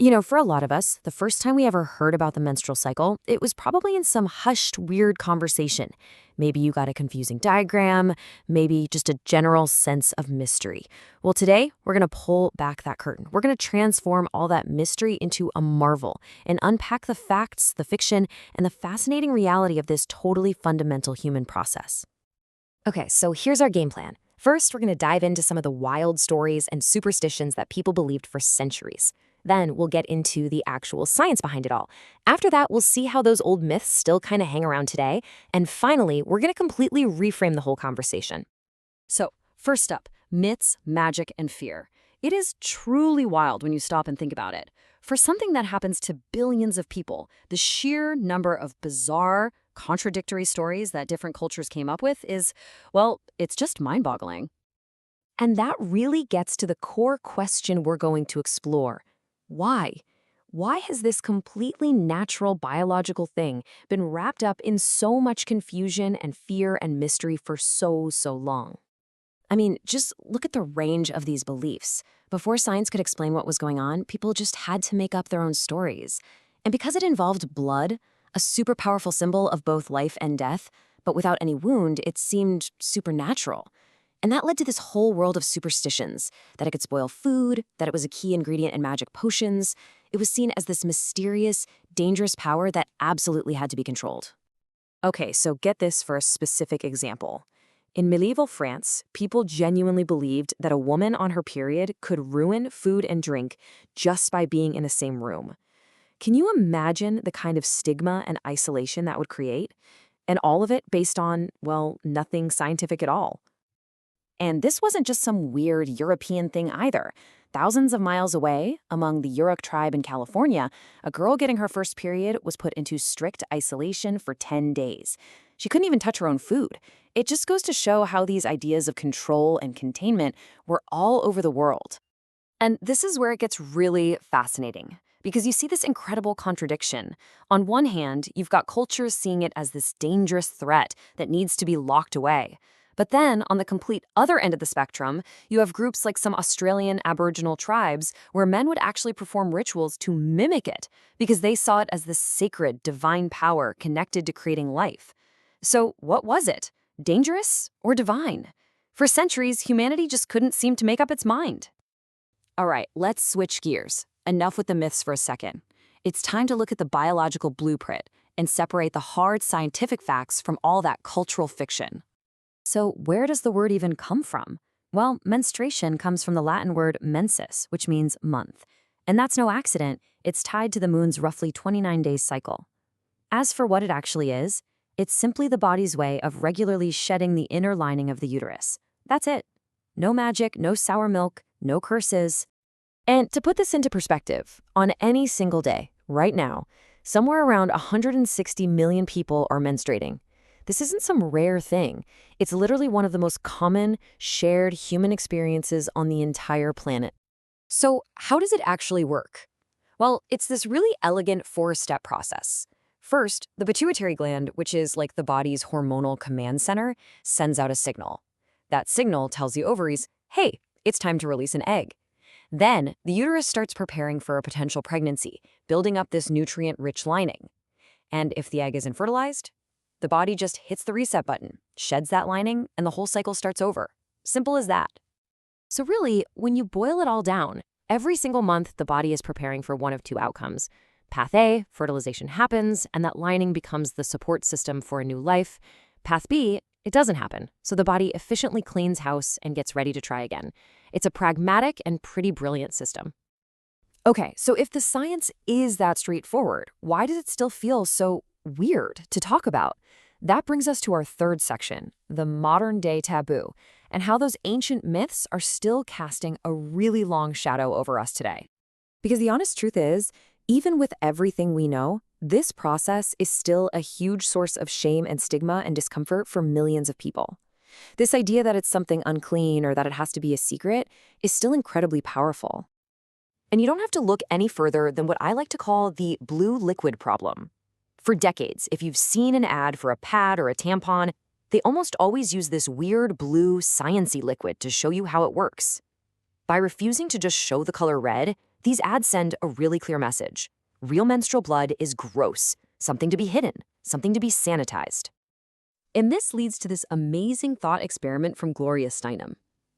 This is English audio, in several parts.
For a lot of us, the first time we ever heard about the menstrual cycle, it was probably in some hushed, weird conversation. Maybe you got a confusing diagram, maybe just a general sense of mystery. Well, today, we're going to pull back that curtain. We're going to transform all that mystery into a marvel and unpack the facts, the fiction, and the fascinating reality of this totally fundamental human process. Okay, so here's our game plan. First, we're going to dive into some of the wild stories and superstitions that people believed for centuries. Then we'll get into the actual science behind it all. After that, we'll see how those old myths still kind of hang around today. And finally, we're going to completely reframe the whole conversation. So, first up, myths, magic, and fear. It is truly wild when you stop and think about it. For something that happens to billions of people, the sheer number of bizarre, contradictory stories that different cultures came up with is, well, it's just mind-boggling. And that really gets to the core question we're going to explore. Why? Why has this completely natural biological thing been wrapped up in so much confusion and fear and mystery for so long? I mean, just look at the range of these beliefs. Before science could explain what was going on, people just had to make up their own stories. And because it involved blood, a super powerful symbol of both life and death, but without any wound, it seemed supernatural. And that led to this whole world of superstitions, that it could spoil food, that it was a key ingredient in magic potions. It was seen as this mysterious, dangerous power that absolutely had to be controlled. Okay, so get this for a specific example. In medieval France, people genuinely believed that a woman on her period could ruin food and drink just by being in the same room. Can you imagine the kind of stigma and isolation that would create? And all of it based on, well, nothing scientific at all. And this wasn't just some weird European thing either. Thousands of miles away, among the Yurok tribe in California, a girl getting her first period was put into strict isolation for 10 days. She couldn't even touch her own food. It just goes to show how these ideas of control and containment were all over the world. And this is where it gets really fascinating, because you see this incredible contradiction. On one hand, you've got cultures seeing it as this dangerous threat that needs to be locked away. But then, on the complete other end of the spectrum, you have groups like some Australian Aboriginal tribes where men would actually perform rituals to mimic it because they saw it as this sacred, divine power connected to creating life. So what was it? Dangerous or divine? For centuries, humanity just couldn't seem to make up its mind. All right, let's switch gears. Enough with the myths for a second. It's time to look at the biological blueprint and separate the hard scientific facts from all that cultural fiction. So where does the word even come from? Well, menstruation comes from the Latin word mensis, which means month. And that's no accident. It's tied to the moon's roughly 29-day cycle. As for what it actually is, it's simply the body's way of regularly shedding the inner lining of the uterus. That's it. No magic, no sour milk, no curses. And to put this into perspective, on any single day, right now, somewhere around 160 million people are menstruating. This isn't some rare thing. It's literally one of the most common, shared human experiences on the entire planet. So how does it actually work? Well, it's this really elegant 4-step process. First, the pituitary gland, which is like the body's hormonal command center, sends out a signal. That signal tells the ovaries, hey, it's time to release an egg. Then, the uterus starts preparing for a potential pregnancy, building up this nutrient-rich lining. And if the egg isn't fertilized, the body just hits the reset button, sheds that lining, and the whole cycle starts over. Simple as that. So really, when you boil it all down, every single month the body is preparing for one of two outcomes. Path A, fertilization happens, and that lining becomes the support system for a new life. Path B, it doesn't happen, so the body efficiently cleans house and gets ready to try again. It's a pragmatic and pretty brilliant system. Okay, so if the science is that straightforward, why does it still feel so weird to talk about? That brings us to our third section, the modern-day taboo, and how those ancient myths are still casting a really long shadow over us today. Because the honest truth is, even with everything we know, this process is still a huge source of shame and stigma and discomfort for millions of people. This idea that it's something unclean or that it has to be a secret is still incredibly powerful. And you don't have to look any further than what I like to call the blue liquid problem. For decades, if you've seen an ad for a pad or a tampon, they almost always use this weird blue, science-y liquid to show you how it works. By refusing to just show the color red, These ads send a really clear message. Real menstrual blood is gross, something to be hidden, something to be sanitized. And this leads to this amazing thought experiment from Gloria Steinem.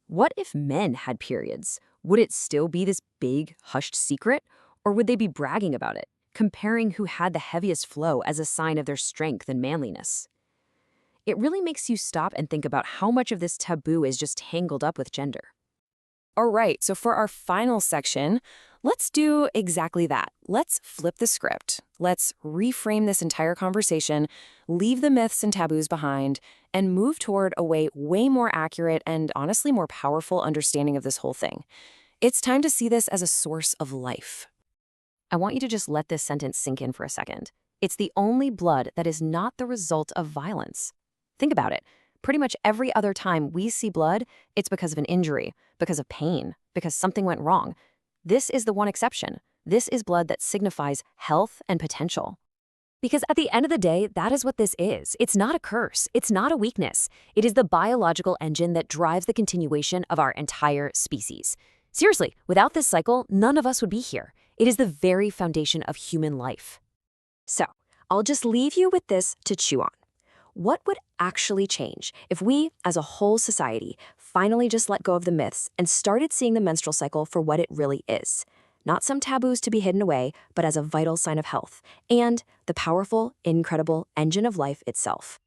What if men had periods? Would it still be this big, hushed secret? Or would they be bragging about it, comparing who had the heaviest flow as a sign of their strength and manliness? It really makes you stop and think about how much of this taboo is just tangled up with gender. All right, so for our final section, let's do exactly that. Let's flip the script. Let's reframe this entire conversation, leave the myths and taboos behind, and move toward a way more accurate and honestly more powerful understanding of this whole thing. It's time to see this as a source of life. I want you to just let this sentence sink in for a second. It's the only blood that is not the result of violence. Think about it. Pretty much every other time we see blood, it's because of an injury, because of pain, because something went wrong. This is the one exception. This is blood that signifies health and potential. Because at the end of the day, that is what this is. It's not a curse. It's not a weakness. It is the biological engine that drives the continuation of our entire species. Seriously, without this cycle, none of us would be here. It is the very foundation of human life. So, I'll just leave you with this to chew on. What would actually change if we, as a whole society, finally just let go of the myths and started seeing the menstrual cycle for what it really is? Not some taboos to be hidden away, but as a vital sign of health and the powerful, incredible engine of life itself.